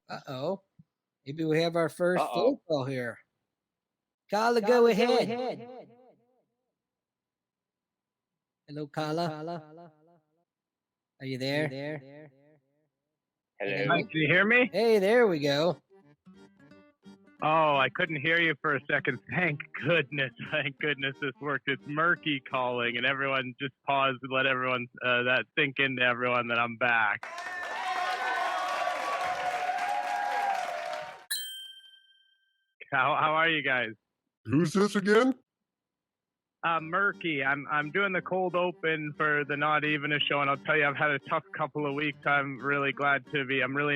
Uh-oh. Maybe we have our first phone Uh-oh. call here. Carla, go ahead. Hello, Carla. Are you there? Hello? Hi, can you hear me? Hey, there we go. Oh, I couldn't hear you for a second. Thank goodness this worked. It's Murky calling, and everyone just paused and let everyone that sink into everyone that I'm back. How are you guys? Who's this again? Murky. I'm doing the cold open for the Not Even a show, and I'll tell you, I've had a tough couple of weeks. I'm really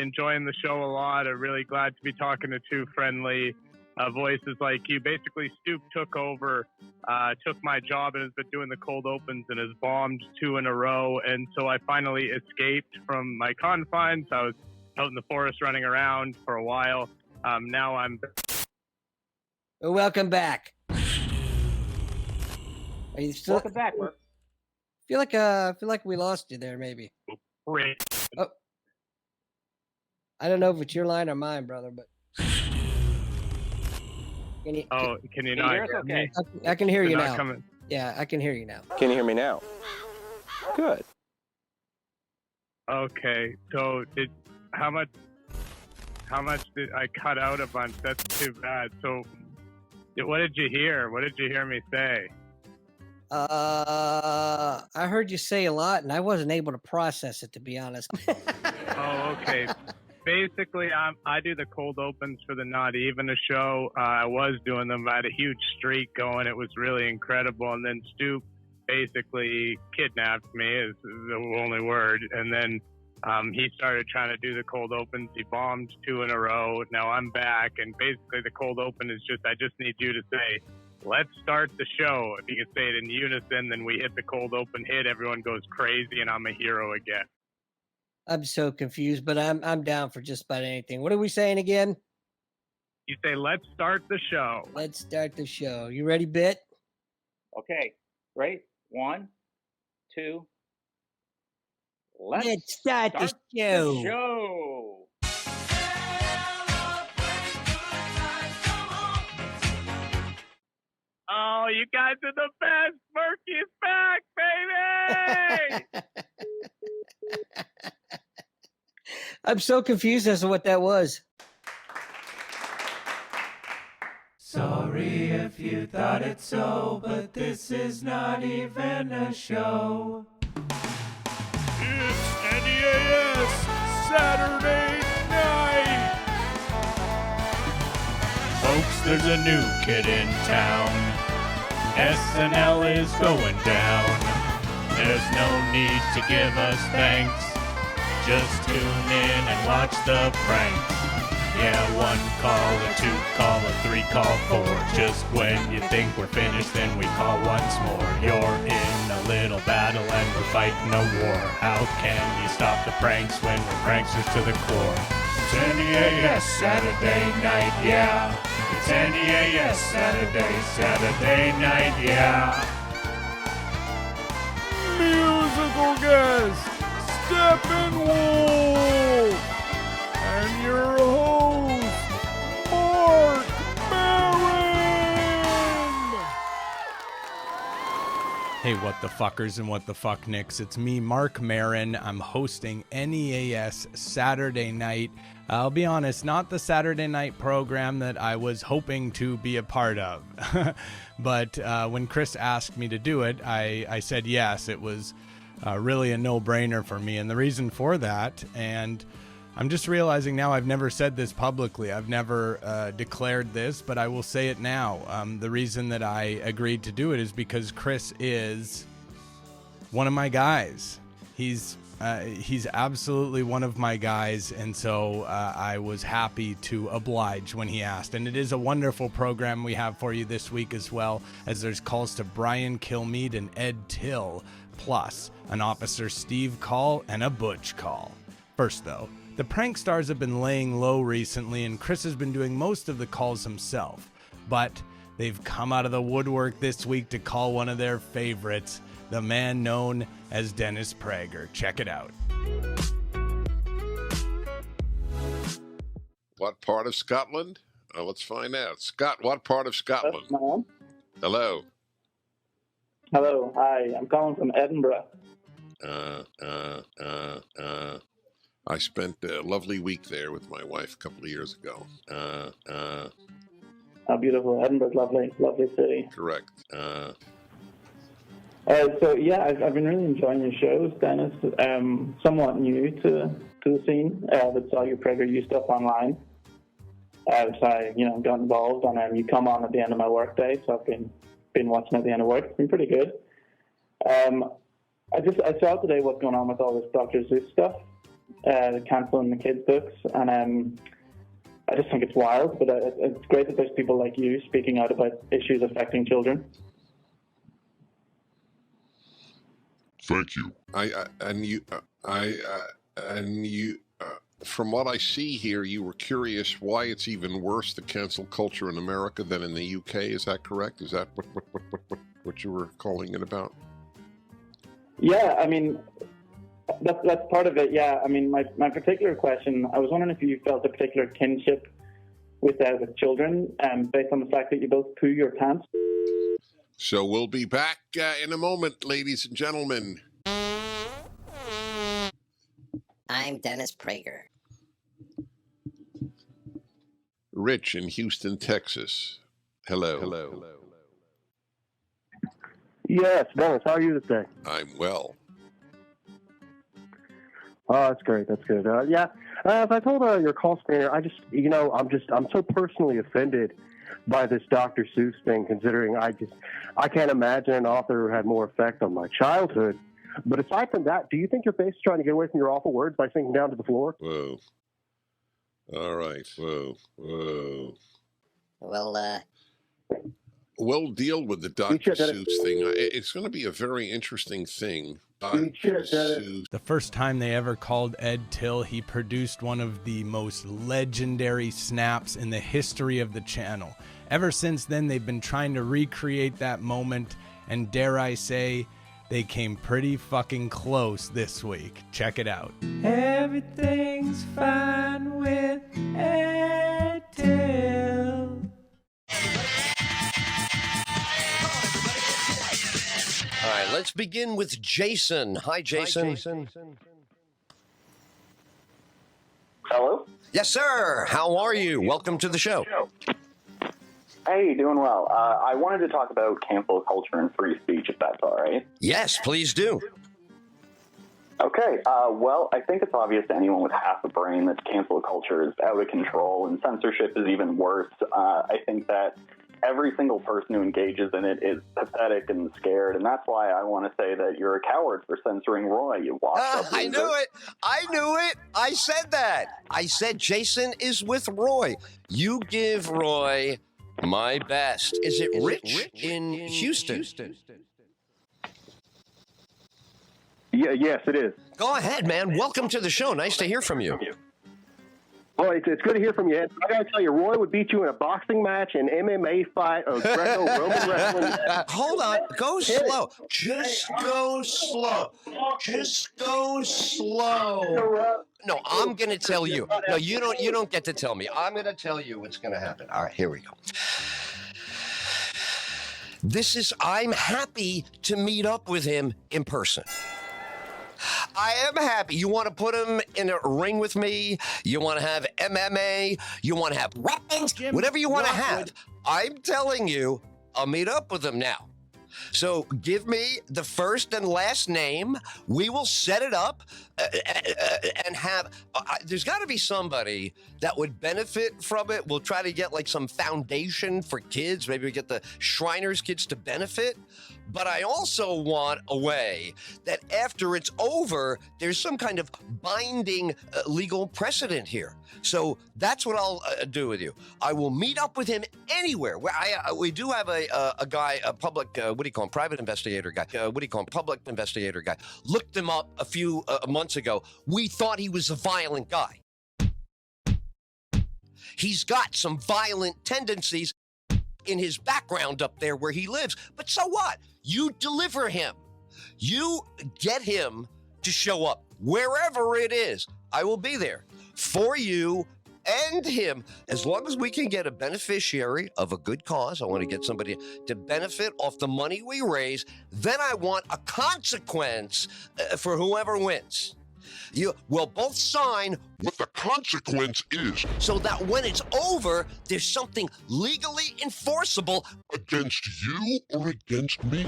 enjoying the show a lot. I'm really glad to be talking to two friendly voices like you. Basically, Stoop took over, took my job, and has been doing the cold opens and has bombed 2 in a row. And so I finally escaped from my confines. I was out in the forest running around for a while. Now I'm. Well, welcome back. Are you still? Welcome back, Mark. Feel like we lost you there, maybe. Oh. I don't know if it's your line or mine, brother, but. Can you not hear me? I can hear you You're now. not coming. Yeah, I can hear you now. Can you hear me now? Good. Okay, so how much did I cut out a bunch? That's too bad. So what did you hear? What did you hear me say? I heard you say a lot, and I wasn't able to process it, to be honest. Oh, okay. Basically, I do the cold opens for the Not Even a show. I was doing them. I had a huge streak going. It was really incredible. And then Stoop basically kidnapped me, is the only word. And then he started trying to do the cold opens. He bombed 2 in a row. Now I'm back. And basically, the cold open is I just need you to say, let's start the show. If you can say it in unison, then we hit the cold open hit. Everyone goes crazy, and I'm a hero again. I'm so confused, but I'm down for just about anything. What are we saying again? You say, let's start the show. Let's start the show. You ready, Bit? Okay. Ready? 1, 2. Let's start the show. Oh, you guys are the best. Murky's back, baby. I'm so confused as to what that was. Sorry if you thought it so, but this is not even a show. It's NEAS Saturday night! Folks, there's a new kid in town. SNL is going down. There's no need to give us thanks. Just tune in and watch the pranks. Yeah, 1 call, a 2 call, a 3 call, 4. Just when you think we're finished, then we call once more. You're in a little battle and we're fighting a war. How can you stop the pranks when we're pranksters to the core? It's NEAS Saturday night, yeah. It's NEAS Saturday night, yeah. Musical guest, Steppenwolf! And your host, Mark Maron! Hey, what the fuckers and what the fuck nicks. It's me, Mark Maron. I'm hosting NEAS Saturday night. I'll be honest, not the Saturday night program that I was hoping to be a part of. But when Chris asked me to do it, I said yes. It was really a no-brainer for me. And the reason for that, and I'm just realizing now I've never said this publicly. I've never declared this, but I will say it now. The reason that I agreed to do it is because Chris is one of my guys. He's absolutely one of my guys, and so I was happy to oblige when he asked. And it is a wonderful program we have for you this week as well, as there's calls to Brian Kilmeade and Ed Tyll, plus an Officer Steve call and a Butch call. First, though, the prank stars have been laying low recently, and Chris has been doing most of the calls himself. But they've come out of the woodwork this week to call one of their favorites, the man known as Dennis Prager. Check it out. What part of Scotland? Let's find out. Scott, what part of Scotland? Hello. Hello, hi. I'm calling from Edinburgh. I spent a lovely week there with my wife a couple of years ago. Oh, beautiful. Edinburgh's lovely, lovely city. Correct. So yeah, I've been really enjoying your shows, Dennis. Somewhat new to the scene, but saw your PragerU stuff online. So I, got involved, and you come on at the end of my workday, so I've been watching at the end of work. It's been pretty good. I saw today what's going on with all this Dr. Seuss stuff, canceling the kids' books, and I just think it's wild. But it's great that there's people like you speaking out about issues affecting children. Thank you. From what I see here, you were curious why it's even worse, the cancel culture in America than in the UK. Is that correct? Is that what you were calling it about? Yeah, I mean, that's part of it. Yeah, I mean, my particular question, I was wondering if you felt a particular kinship with children, based on the fact that you both poo your pants. So we'll be back in a moment, ladies and gentlemen. I'm Dennis Prager. Rich in Houston, Texas. Hello. Yes, Dennis, how are you today? I'm well. Oh, that's great. That's good. As I told your call screener, I'm so personally offended by this Dr. Seuss thing, considering I can't imagine an author who had more effect on my childhood. But aside from that, do you think your face is trying to get away from your awful words by sinking down to the floor? Whoa. All right. Whoa. Well, We'll deal with the Dr. Seuss thing. It's going to be a very interesting thing. The first time they ever called Ed Tyll, he produced one of the most legendary snaps in the history of the channel. Ever since then, they've been trying to recreate that moment, and dare I say, they came pretty fucking close this week. Check it out. Everything's fine with Ed Tyll. All right, let's begin with Jason. Hi, Jason. Hello? Yes, sir. How are you? Welcome to the show. Hey, doing well. I wanted to talk about cancel culture and free speech, if that's all right. Yes, please do. Okay. Well, I think it's obvious to anyone with half a brain that cancel culture is out of control and censorship is even worse. I think that every single person who engages in it is pathetic and scared, and that's why I want to say that you're a coward for censoring Roy, you washed-up I loser. knew it. I knew it. I said that. I said Jason is with Roy. You give Roy my best. Is it Rich in Houston? Yeah, yes, it is. Go ahead, man. Welcome to the show. Nice to hear from you. Well, it's good to hear from you, Ed. I gotta tell you, Roy would beat you in a boxing match, an MMA fight, a Greco-Roman wrestling match. Hold on. Go slow. Just go slow. Just go slow. No, I'm going to tell you. No, you don't get to tell me. I'm going to tell you what's going to happen. All right, here we go. I'm happy to meet up with him in person. I am happy. You want to put him in a ring with me? You want to have MMA? You want to have weapons? Whatever you want to have. I'm telling you, I'll meet up with him now. So give me the first and last name. We will set it up and have, there's got to be somebody that would benefit from it. We'll try to get like some foundation for kids. Maybe we get the Shriners kids to benefit. But I also want a way that after it's over, there's some kind of binding legal precedent here. So that's what I'll do with you. I will meet up with him anywhere. We do have a guy, a public, private investigator guy. Public investigator guy. Looked him up a few months ago. We thought he was a violent guy. He's got some violent tendencies in his background up there where he lives. But so what? You deliver him. You get him to show up wherever it is. I will be there for you and him. As long as we can get a beneficiary of a good cause, I want to get somebody to benefit off the money we raise, then I want a consequence for whoever wins. You will both sign What the consequence is so that when it's over, there's something legally enforceable against you or against me.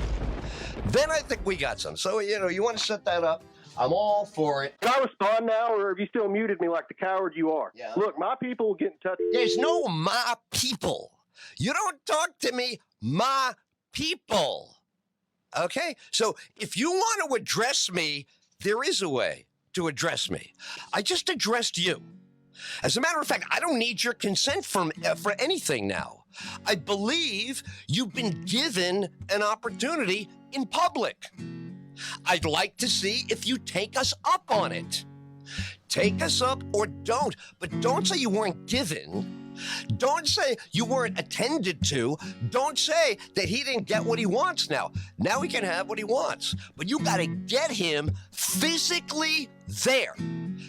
Then I think we got some. So, you want to set that up? I'm all for it. Can I respond now, or have you still muted me like the coward you are? Yeah. Look, my people will get in touch. There's no my people. You don't talk to me, my people. Okay? So if you want to address me, there is a way to address me. I just addressed you. As a matter of fact, I don't need your consent for anything now. I believe you've been given an opportunity in public. I'd like to see if you take us up on it. Take us up or don't, but don't say you weren't given. Don't say you weren't attended to. Don't say that he didn't get what he wants now. Now he can have what he wants. But you got to get him physically there.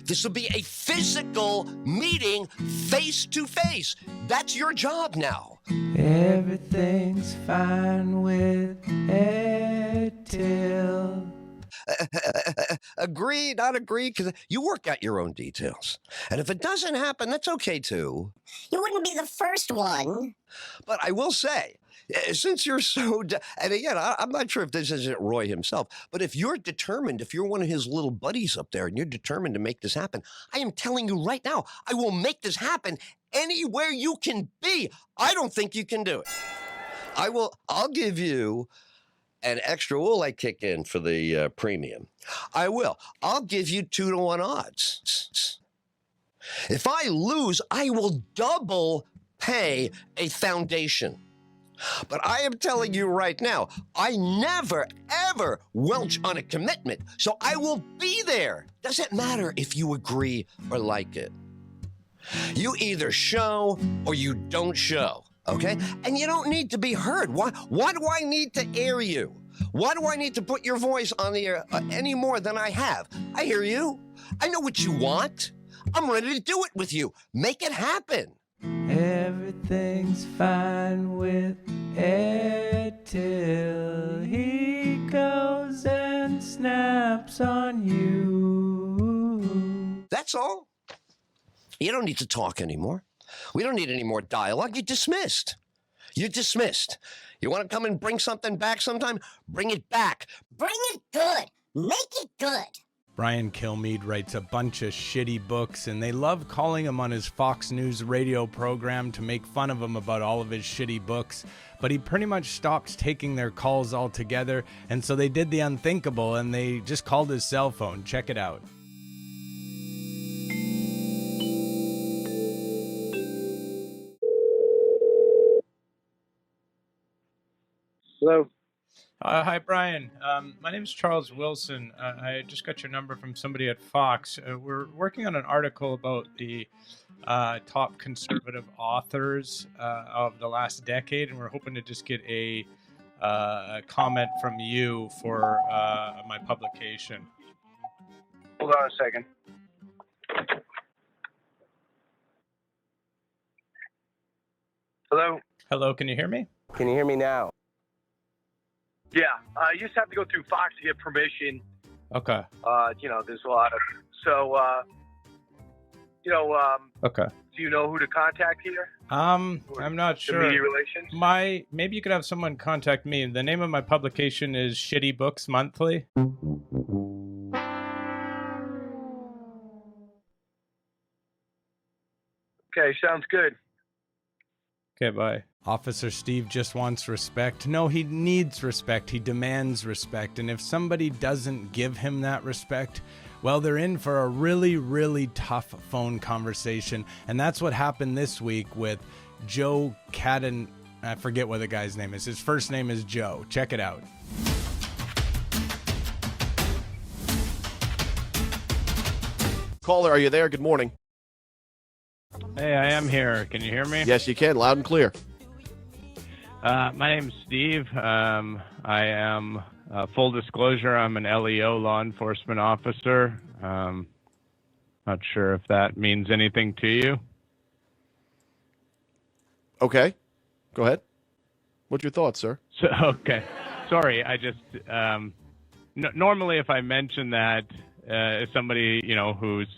This will be a physical meeting face to face. That's your job now. Everything's fine with Ed Tyll. Agree, not agree, because you work out your own details. And if it doesn't happen, that's okay too. You wouldn't be the first one. But I will say, since you're so, and again, I'm not sure if this isn't Roy himself, but if you're determined, if you're one of his little buddies up there and you're determined to make this happen, I am telling you right now, I will make this happen anywhere you can be. I don't think you can do it. I'll give you an extra will I kick in for the premium. I will. I'll give you 2-to-1 odds. If I lose, I will double pay a foundation. But I am telling you right now, I never, ever welch on a commitment. So I will be there. Doesn't matter if you agree or like it. You either show or you don't show. Okay? And you don't need to be heard. Why do I need to air you? Why do I need to put your voice on the air any more than I have? I hear you. I know what you want. I'm ready to do it with you. Make it happen. Everything's fine with Ed Tyll. He goes and snaps on you. That's all. You don't need to talk anymore. We don't need any more dialogue. You're dismissed. You're dismissed. You want to come and bring something back sometime? Bring it back. Bring it good. Make it good. Brian Kilmeade writes a bunch of shitty books, and they love calling him on his Fox News radio program to make fun of him about all of his shitty books. But he pretty much stopped taking their calls altogether, and so they did the unthinkable, and they just called his cell phone. Check it out. Hello. Hi, Brian. My name is Charles Wilson. I just got your number from somebody at Fox. We're working on an article about the top conservative authors of the last decade, and we're hoping to just get a comment from you for my publication. Hold on a second. Hello? Hello, can you hear me? Can you hear me now? Yeah, you just have to go through Fox to get permission. Okay. There's a lot of... So, Okay. do you know who to contact here? I'm not The sure. media relations? Maybe you could have someone contact me. The name of my publication is Shitty Books Monthly. Okay, sounds good. Okay, bye. Officer Steve just wants respect. No, he needs respect. He demands respect. And if somebody doesn't give him that respect, well, they're in for a really, really tough phone conversation. And that's what happened this week with Joe Catenacci. I forget what the guy's name is. His first name is Joe. Check it out. Caller, are you there? Good morning. Hey, I am here. Can you hear me? Yes, you can. Loud and clear. My name's Steve. I am, full disclosure, I'm an LEO, law enforcement officer. Not sure if that means anything to you. Okay. Go ahead. What's your thoughts, sir? So, okay. Sorry, I just normally if I mention that somebody, who's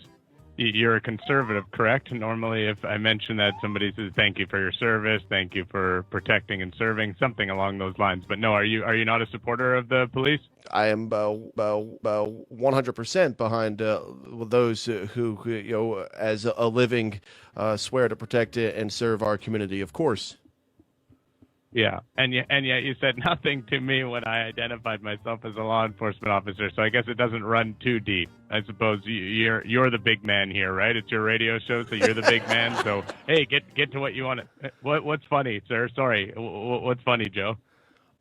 you're a conservative, correct? Normally if I mention that, somebody says thank you for your service, thank you for protecting and serving, something along those lines. But no, are you not a supporter of the police? I am 100% behind those who, as a living, swear to protect and serve our community, of course. Yeah, and yet you said nothing to me when I identified myself as a law enforcement officer. So I guess it doesn't run too deep. I suppose you're the big man here, right? It's your radio show, so you're the big man. So hey, get to what you want to. What's funny, sir? Sorry, what's funny, Joe?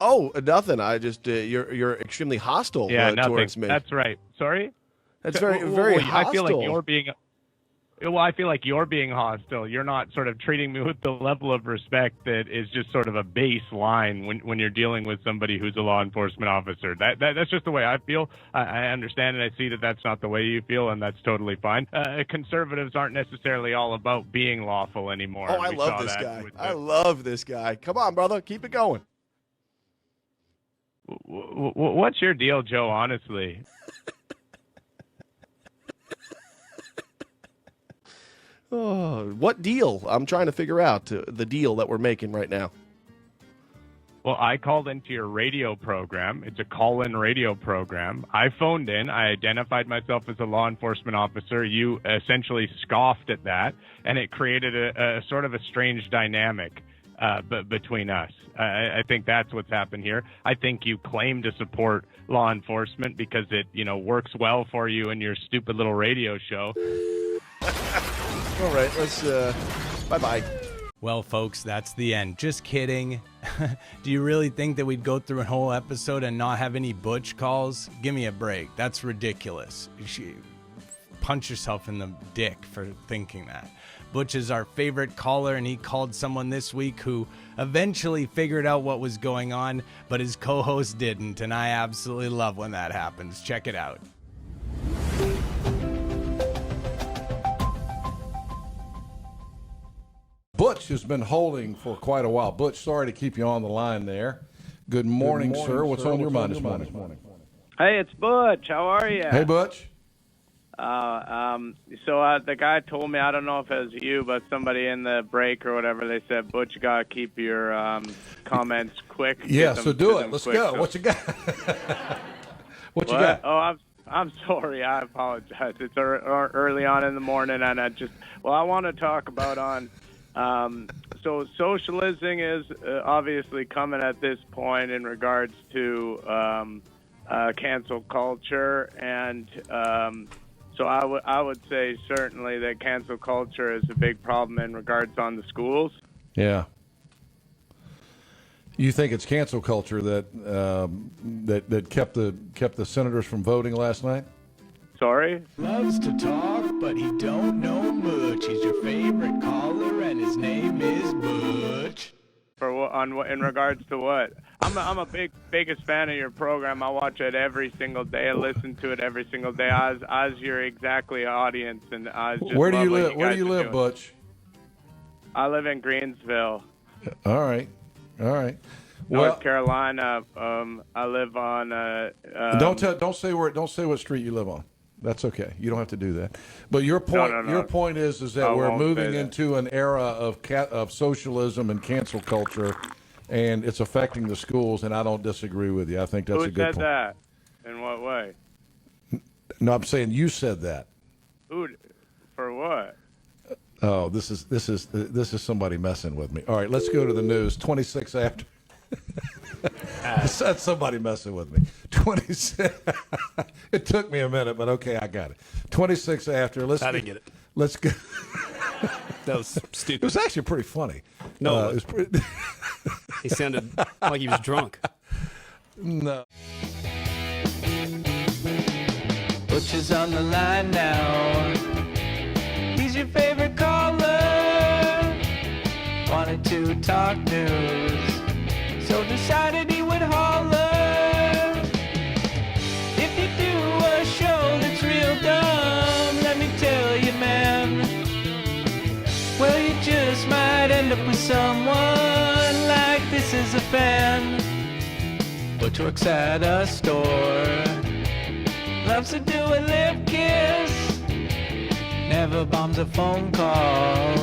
Oh, nothing. I just you're extremely hostile towards me. That's right. Sorry. That's very hostile. I feel like you're being. Well, I feel like you're being hostile. You're not sort of treating me with the level of respect that is just sort of a baseline when you're dealing with somebody who's a law enforcement officer. That's just the way I feel. I understand and I see that that's not the way you feel, and that's totally fine. Conservatives aren't necessarily all about being lawful anymore. Oh, I love this guy. I love this guy. Come on, brother. Keep it going. What's your deal, Joe, honestly? Oh, what deal? I'm trying to figure out the deal that we're making right now. Well, I called into your radio program. It's a call-in radio program. I phoned in. I identified myself as a law enforcement officer. You essentially scoffed at that, and it created a sort of a strange dynamic between us. I think that's what's happened here. I think you claim to support law enforcement because it, works well for you in your stupid little radio show. All right, let's bye-bye. Well, folks, that's the end. Just kidding. Do you really think that we'd go through a whole episode and not have any Butch calls? Give me a break. That's ridiculous. You should punch yourself in the dick for thinking that. Butch is our favorite caller, and he called someone this week who eventually figured out what was going on, but his co-host didn't, and I absolutely love when that happens. Check it out. Butch has been holding for quite a while. Butch, sorry to keep you on the line there. Good morning, sir. What's on your mind this morning? Hey, it's Butch. How are you? Hey, Butch. So the guy told me, I don't know if it was you, but somebody in the break or whatever, they said, Butch, you got to keep your comments quick. Yeah, so do it. Let's go. What you got? What you got? Oh, I'm sorry. I apologize. It's early on in the morning, and I want to talk about so socialism is obviously coming at this point in regards to cancel culture, and so I would say certainly that cancel culture is a big problem in regards on the schools. Yeah. You think it's cancel culture that that kept the senators from voting last night? Sorry? Loves to talk, but he don't know much. He's your favorite caller, and his name is Butch. In regards to what? I'm a biggest fan of your program. I watch it every single day. I listen to it every single day. I was your exactly audience, and I just Where do you live? Where do you live, Butch? I live in Greensville. All right. North Carolina. I live on. Don't say what street you live on. That's okay. You don't have to do that. But your point, No. your point is that we're moving into an era of socialism and cancel culture, and it's affecting the schools. And I don't disagree with you. I think that's a good point. Who said that? In what way? No, I'm saying you said that. Who? For what? Oh, this is somebody messing with me. All right, let's go to the news. 26 after. That's somebody messing with me. 26. It took me a minute, but okay, I got it. 26 after. I didn't get it. Let's go. That was stupid. It was actually pretty funny. No, it was pretty. He sounded like he was drunk. No. Butch is on the line now. He's your favorite caller. Wanted to talk news, so decided he would holler. If you do a show that's real dumb, let me tell you, man, well, you just might end up with someone like this is a fan, but works at a store, loves to do a lip kiss, never bombs a phone call.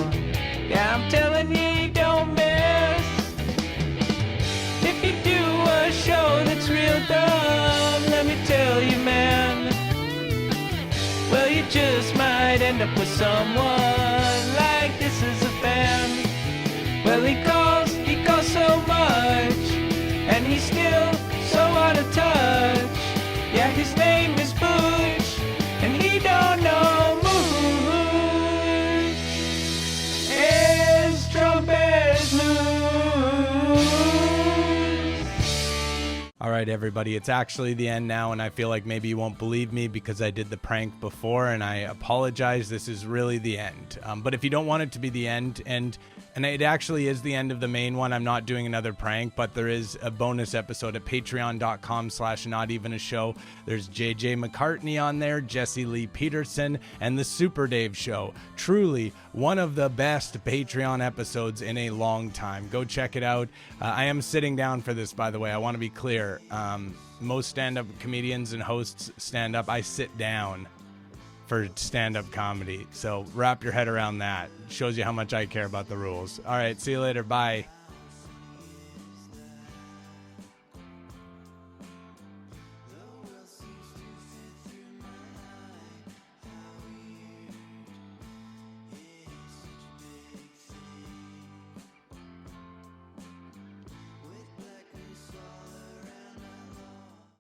Yeah, I'm telling you, you don't miss. If you do a show that's real dumb, let me tell you, man, well, you just might end up with someone like this is a fan. Well, he calls so much, and he's still so out of touch. Yeah, his name is Butch, and he don't know much. His trumpet's loose. All right, everybody, it's actually the end now, and I feel like maybe you won't believe me because I did the prank before, and I apologize. This is really the end. But if you don't want it to be the end, and it actually is the end of the main one, I'm not doing another prank, but there is a bonus episode at patreon.com/notevenashow. There's JJ McCartney on there, Jesse Lee Peterson, and the Super Dave Show. Truly one of the best Patreon episodes in a long time. Go check it out. I am sitting down for this, by the way. I want to be clear. Most stand-up comedians and hosts stand up. I sit down for stand-up comedy. So wrap your head around that. Shows you how much I care about the rules. All right, see you later. Bye.